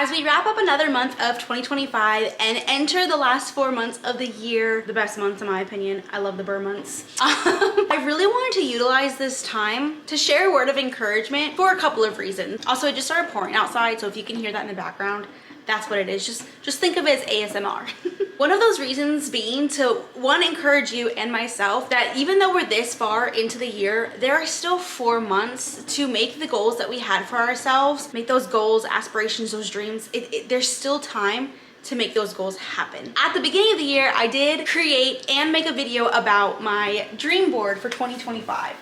As we wrap up another month of 2025 and enter the last 4 months of the year, the best months in my opinion, I love the burr months. I really wanted to utilize this time to share a word of encouragement for a couple of reasons. Also, it just started pouring outside, so if you can hear that in the background, that's what it is. Just think of it as ASMR. One of those reasons being to, one, encourage you and myself that even though we're this far into the year, there are still 4 months to make the goals that we had for ourselves, make those goals, aspirations, those dreams. There's still time to make those goals happen. At the beginning of the year, I did create and make a video about my dream board for 2025.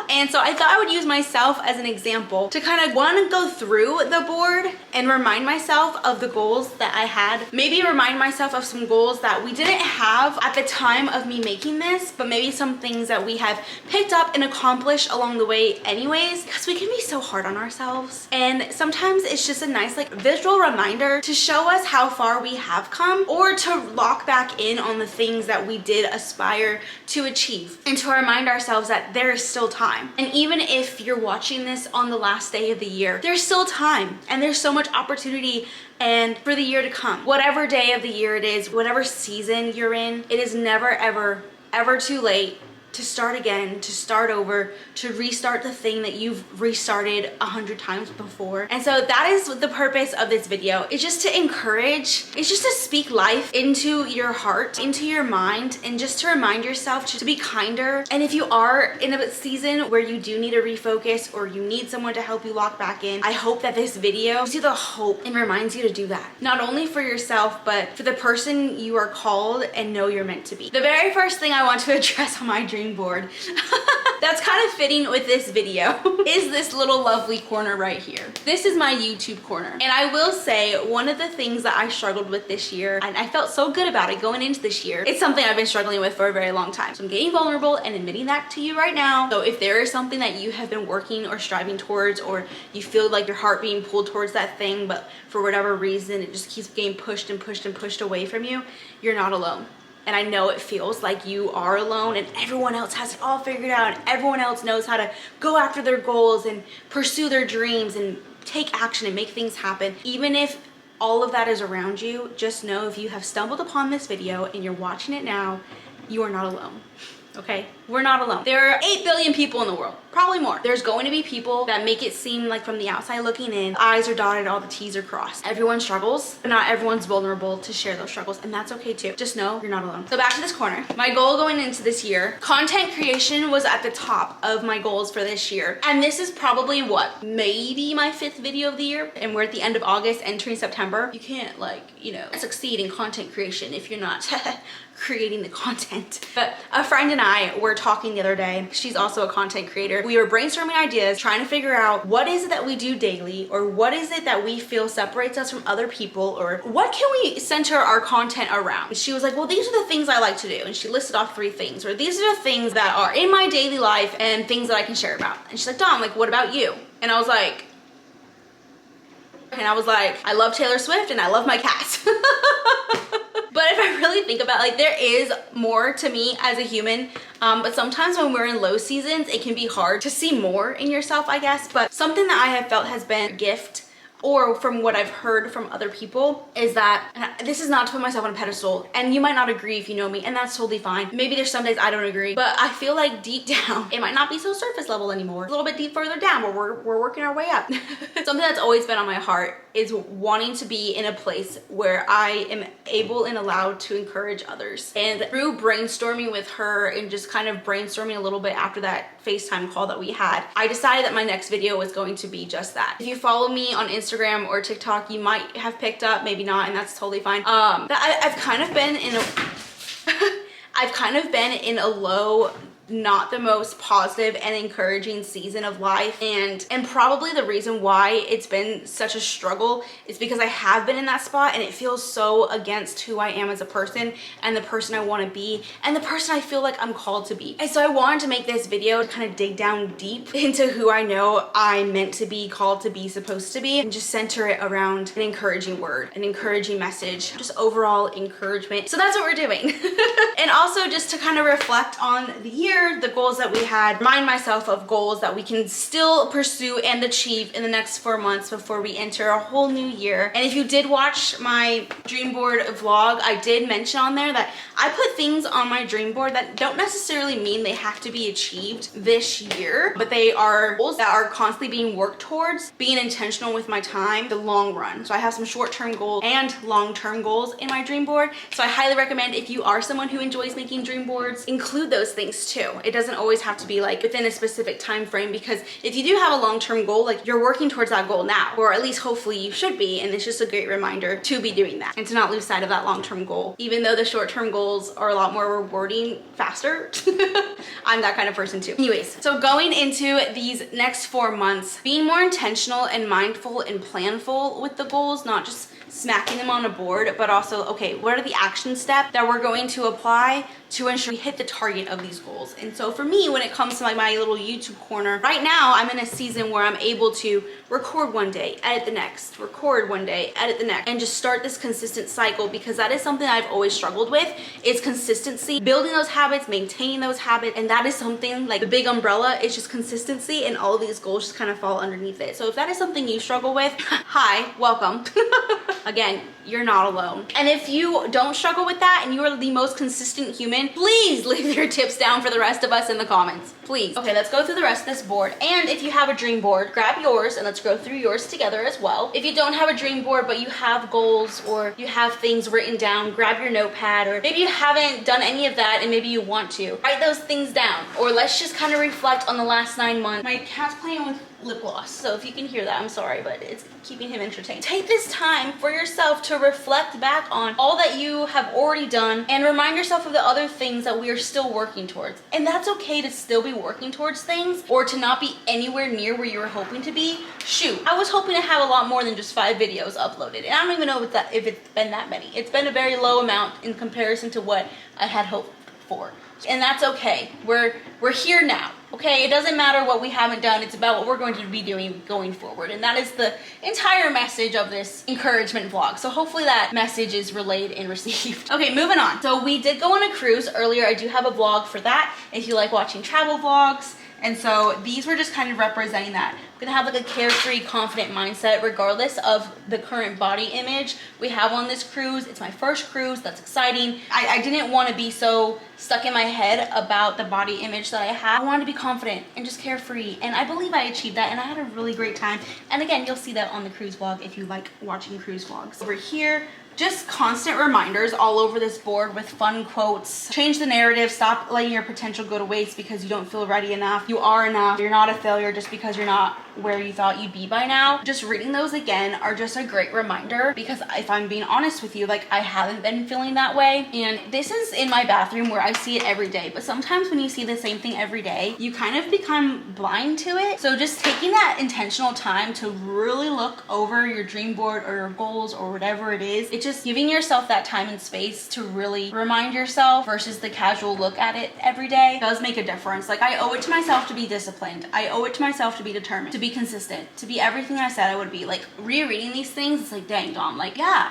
And so I thought I would use myself as an example to kind of go through the board and remind myself of the goals that I had. Maybe remind myself of some goals that we didn't have at the time of me making this, but maybe some things that we have picked up and accomplished along the way anyways, because we can be so hard on ourselves. And sometimes it's just a nice visual reminder to show us how far we have come, or to lock back in on the things that we did aspire to achieve, and to remind ourselves that there is still time. And even if you're watching this on the last day of the year, there's still time and there's so much opportunity and for the year to come. Whatever day of the year it is, whatever season you're in, it is never, ever too late to start again, to start over, to restart the thing that you've restarted 100 times before. And so that is the purpose of this video. It's just to encourage, it's just to speak life into your heart, into your mind, and just to remind yourself to be kinder. And if you are in a season where you do need a refocus or you need someone to help you lock back in, I hope that this video gives you the hope and reminds you to do that. Not only for yourself, but for the person you are called and know you're meant to be. The very first thing I want to address on my dream board that's kind of fitting with this video is this little lovely corner right here. This is my YouTube corner, and I will say one of the things that I struggled with this year, and I felt so good about it going into this year, it's something I've been struggling with for a very long time, so I'm getting vulnerable and admitting that to you right now. So if there is something that you have been working or striving towards, or you feel like your heart being pulled towards that thing, but for whatever reason it just keeps getting pushed and pushed and pushed away from you, you're not alone. And I know it feels like you are alone and everyone else has it all figured out and everyone else knows how to go after their goals and pursue their dreams and take action and make things happen. Even if all of that is around you, just know if you have stumbled upon this video and you're watching it now, you are not alone. Okay? We're not alone. There are 8 billion people in the world, probably more. There's going to be people that make it seem like from the outside looking in, I's are dotted, all the T's are crossed. Everyone struggles, but not everyone's vulnerable to share those struggles, and that's okay too. Just know you're not alone. So back to this corner. My goal going into this year, content creation was at the top of my goals for this year. And this is probably what, maybe my 5th video of the year, and we're at the end of August, entering September. You can't succeed in content creation if you're not creating the content. But a friend and I were talking the other day. She's also a content creator. We were brainstorming ideas, trying to figure out what is it that we do daily, or what is it that we feel separates us from other people, or what can we center our content around. And she was like, well, these are the things I like to do. And she listed off 3 things, or these are the things that are in my daily life and things that I can share about. And she's like, Dom, what about you? And I was like, I love Taylor Swift and I love my cat. But if I really think about it, there is more to me as a human. But sometimes when we're in low seasons, it can be hard to see more in yourself, I guess. But something that I have felt has been a gift, or from what I've heard from other people, is that, and this is not to put myself on a pedestal, and you might not agree if you know me, and that's totally fine. Maybe there's some days I don't agree, but I feel like deep down, it might not be so surface level anymore. A little bit deep further down, but we're working our way up. Something that's always been on my heart is wanting to be in a place where I am able and allowed to encourage others. And through brainstorming with her and just kind of brainstorming a little bit after that FaceTime call that we had, I decided that my next video was going to be just that. If you follow me on Instagram or TikTok, you might have picked up, maybe not, and that's totally fine. I've kind of been in a low, not the most positive and encouraging season of life, and probably the reason why it's been such a struggle is because I have been in that spot and it feels so against who I am as a person and the person I want to be and the person I feel like I'm called to be. And so I wanted to make this video to kind of dig down deep into who I know I'm meant to be, called to be, supposed to be, and just center it around an encouraging word, an encouraging message, just overall encouragement. So that's what we're doing. And also just to kind of reflect on the year, the goals that we had, remind myself of goals that we can still pursue and achieve in the next 4 months before we enter a whole new year. And if you did watch my dream board vlog, I did mention on there that I put things on my dream board that don't necessarily mean they have to be achieved this year, but they are goals that are constantly being worked towards, being intentional with my time, the long run. So I have some short-term goals and long-term goals in my dream board. So I highly recommend, if you are someone who enjoys making dream boards, include those things too. It doesn't always have to be like within a specific time frame, because if you do have a long-term goal, like you're working towards that goal now, or at least hopefully you should be, and it's just a great reminder to be doing that and to not lose sight of that long-term goal. Even though the short-term goals are a lot more rewarding faster, I'm that kind of person too. Anyways, so going into these next 4 months, being more intentional and mindful and planful with the goals, not just smacking them on a board, but also, okay, what are the action steps that we're going to apply to ensure we hit the target of these goals? And so for me, when it comes to like my little YouTube corner, right now I'm in a season where I'm able to record one day, edit the next, record one day, edit the next, and just start this consistent cycle, because that is something I've always struggled with, is consistency, building those habits, maintaining those habits. And that is something like the big umbrella is just consistency, and all of these goals just kind of fall underneath it. So if that is something you struggle with, hi, welcome. Again, you're not alone. And if you don't struggle with that and you are the most consistent human, please leave your tips down for the rest of us in the comments, please. Okay, let's go through the rest of this board. And if you have a dream board, grab yours and let's go through yours together as well. If you don't have a dream board, but you have goals or you have things written down, grab your notepad, or maybe you haven't done any of that and maybe you want to. Write those things down. Or let's just kind of reflect on the last 9 months. My cat's playing with lip gloss, so if you can hear that, I'm sorry, but it's keeping him entertained. Take this time for yourself to reflect back on all that you have already done and remind yourself of the other things that we are still working towards. And that's okay to still be working towards things, or to not be anywhere near where you were hoping to be. Shoot, I was hoping to have a lot more than just 5 videos uploaded, and I don't even know if it's been that many. It's been a very low amount in comparison to what I had hoped for. And that's okay. We're here now. Okay, it doesn't matter what we haven't done, it's about what we're going to be doing going forward. And that is the entire message of this encouragement vlog. So hopefully that message is relayed and received. Okay, moving on. So we did go on a cruise earlier. I do have a vlog for that if you like watching travel vlogs. And so these were just kind of representing that. I'm gonna have like a carefree, confident mindset regardless of the current body image we have on this cruise. It's my first cruise, that's exciting. I didn't want to be so stuck in my head about the body image that I have. I wanted to be confident and just carefree, and I believe I achieved that, and I had a really great time. And again, you'll see that on the cruise vlog if you like watching cruise vlogs. Over here, just constant reminders all over this board with fun quotes. Change the narrative, stop letting your potential go to waste because you don't feel ready enough. You are enough. You're not a failure just because you're not where you thought you'd be by now. Just reading those again are just a great reminder, because if I'm being honest with you, like I haven't been feeling that way. And this is in my bathroom where I see it every day, but sometimes when you see the same thing every day, you kind of become blind to it. So just taking that intentional time to really look over your dream board or your goals or whatever it is, it's just giving yourself that time and space to really remind yourself versus the casual look at it every day does make a difference. Like I owe it to myself to be disciplined. I owe it to myself to be determined, to be consistent, to be everything I said I would be. Like rereading these things, it's like, dang Dom, like yeah.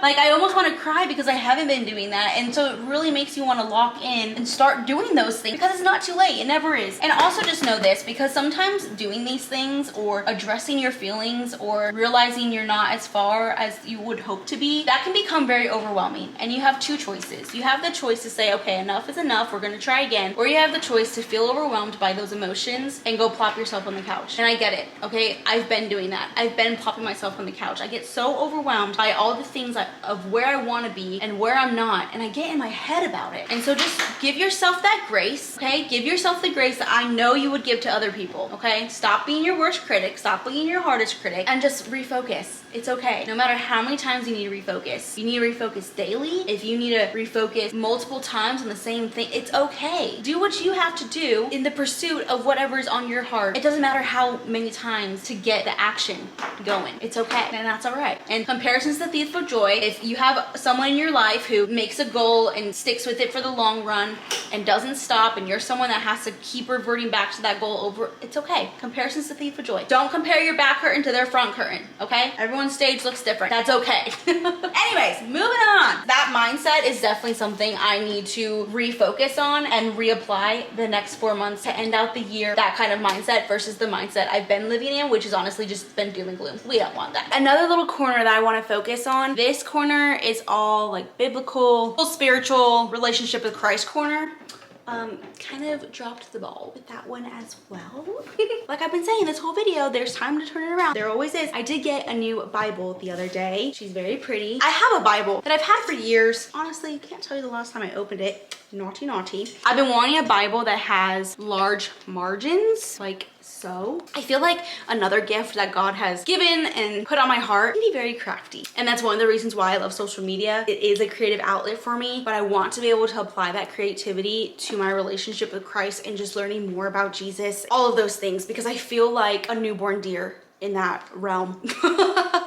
Like I almost want to cry because I haven't been doing that. And so it really makes you want to lock in and start doing those things, because it's not too late. It never is. And also just know this, because sometimes doing these things or addressing your feelings or realizing you're not as far as you would hope to be, that can become very overwhelming. And you have 2 choices. You have the choice to say, okay, enough is enough, we're gonna try again. Or you have the choice to feel overwhelmed by those emotions and go plop yourself on the couch. And I get it, okay? I've been doing that. I've been plopping myself on the couch. I get so overwhelmed by all the things of where I wanna be and where I'm not, and I get in my head about it. And so just give yourself that grace, okay? Give yourself the grace that I know you would give to other people, okay? Stop being your worst critic, stop being your hardest critic, and just refocus. It's okay. No matter how many times you need to refocus. You need to refocus daily. If you need to refocus multiple times on the same thing, it's okay. Do what you have to do in the pursuit of whatever is on your heart. It doesn't matter how so many times to get the action going. It's okay, and that's all right. And comparison's the thief of joy. If you have someone in your life who makes a goal and sticks with it for the long run and doesn't stop, and you're someone that has to keep reverting back to that goal over, it's okay. Comparison's the thief of joy. Don't compare your back curtain to their front curtain, okay? Everyone's stage looks different. That's okay. Anyways, moving on. That mindset is definitely something I need to refocus on and reapply the next 4 months to end out the year. That kind of mindset versus the mindset I've been living in, which has honestly just been doom and gloom. We don't want that. Another little corner that I want to focus on, this corner is all like biblical, spiritual, relationship with Christ corner. Kind of dropped the ball with that one as well. Like I've been saying this whole video, there's time to turn it around. There always is. I did get a new Bible the other day. She's very pretty. I have a Bible that I've had for years. Honestly, can't tell you the last time I opened it. Naughty, naughty. I've been wanting a Bible that has large margins, like so. I feel like another gift that God has given and put on my heart can be very crafty. And that's one of the reasons why I love social media. It is a creative outlet for me, but I want to be able to apply that creativity to my relationship with Christ and just learning more about Jesus, all of those things, because I feel like a newborn deer in that realm.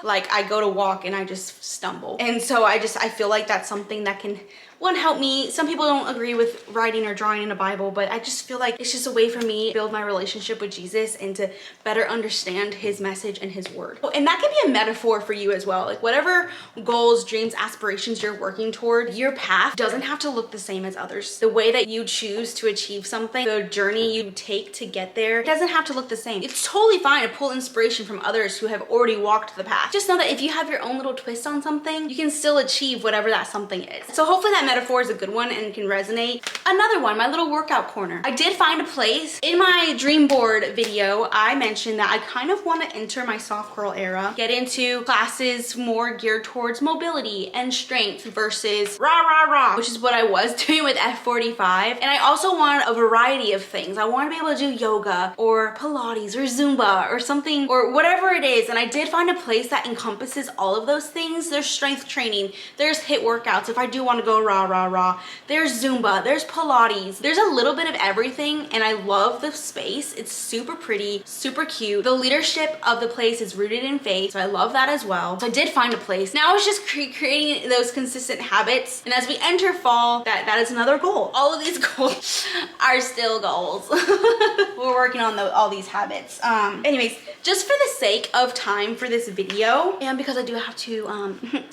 Like I go to walk and I just stumble. And so I feel like that's something that can, one, help me. Some people don't agree with writing or drawing in a Bible, but I just feel like it's just a way for me to build my relationship with Jesus and to better understand his message and his word. And that can be a metaphor for you as well. Like whatever goals, dreams, aspirations you're working toward, your path doesn't have to look the same as others. The way that you choose to achieve something, the journey you take to get there, it doesn't have to look the same. It's totally fine to pull inspiration from others who have already walked the path. Just know that if you have your own little twist on something, you can still achieve whatever that something is. So hopefully that metaphor is a good one and can resonate. Another one, my little workout corner. I did find a place. In my dream board video, I mentioned that I kind of want to enter my soft girl era, get into classes more geared towards mobility and strength versus rah, rah, rah, which is what I was doing with F45. And I also want a variety of things. I want to be able to do yoga or Pilates or Zumba or something or whatever it is. And I did find a place that encompasses all of those things. There's strength training, there's HIIT workouts if I do want to go rah, rah, rah. There's Zumba, there's Pilates, there's a little bit of everything, and I love the space. It's super pretty, super cute. The leadership of the place is rooted in faith, so I love that as well. So I did find a place. Now it's just creating those consistent habits, and as we enter fall, that is another goal. All of these goals are still goals. We're working on all these habits. Anyways, just for the sake of time for this video, and because I do have to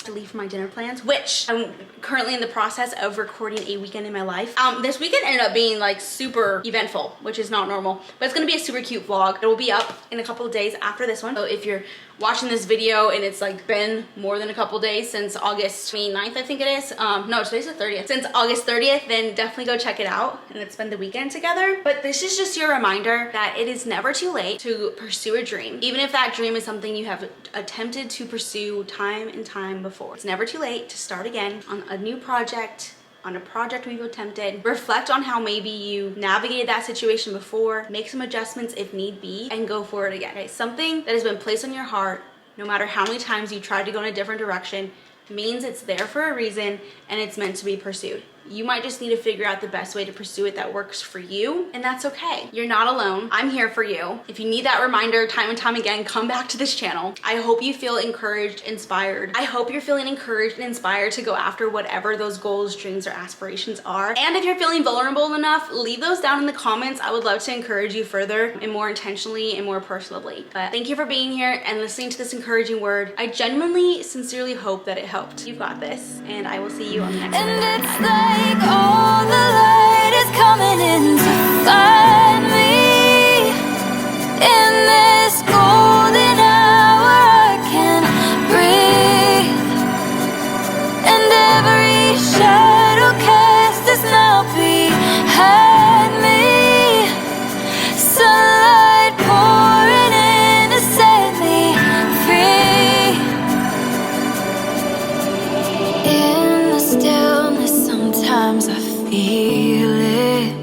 leave for my dinner plans, which I'm currently in the process of recording a weekend in my life. This weekend ended up being like super eventful, which is not normal, but it's gonna be a super cute vlog. It will be up in a couple of days after this one. So if you're watching this video and it's like been more than a couple days since August 29th, I think it is. No, today's the 30th. Since August 30th, then definitely go check it out and let's spend the weekend together. But this is just your reminder that it is never too late to pursue a dream. Even if that dream is something you have attempted to pursue time and time before. It's never too late to start again on a new project, on a project we've attempted. Reflect on how maybe you navigated that situation before, make some adjustments if need be, and go for it again. Okay, something that has been placed on your heart, no matter how many times you tried to go in a different direction, means it's there for a reason and it's meant to be pursued. You might just need to figure out the best way to pursue it that works for you, and that's okay. You're not alone. I'm here for you. If you need that reminder time and time again, come back to this channel. I hope you feel encouraged, inspired. I hope you're feeling encouraged and inspired to go after whatever those goals, dreams, or aspirations are. And if you're feeling vulnerable enough, leave those down in the comments. I would love to encourage you further and more intentionally and more personally. But thank you for being here and listening to this encouraging word. I genuinely, sincerely hope that it helped. You've got this, and I will see you on the next one. And it's like all the light is coming in to find me in this golden hour. I can breathe, and every shadow cast is now behind me. Sunlight pouring in to set me free. In the stillness, sometimes I feel it.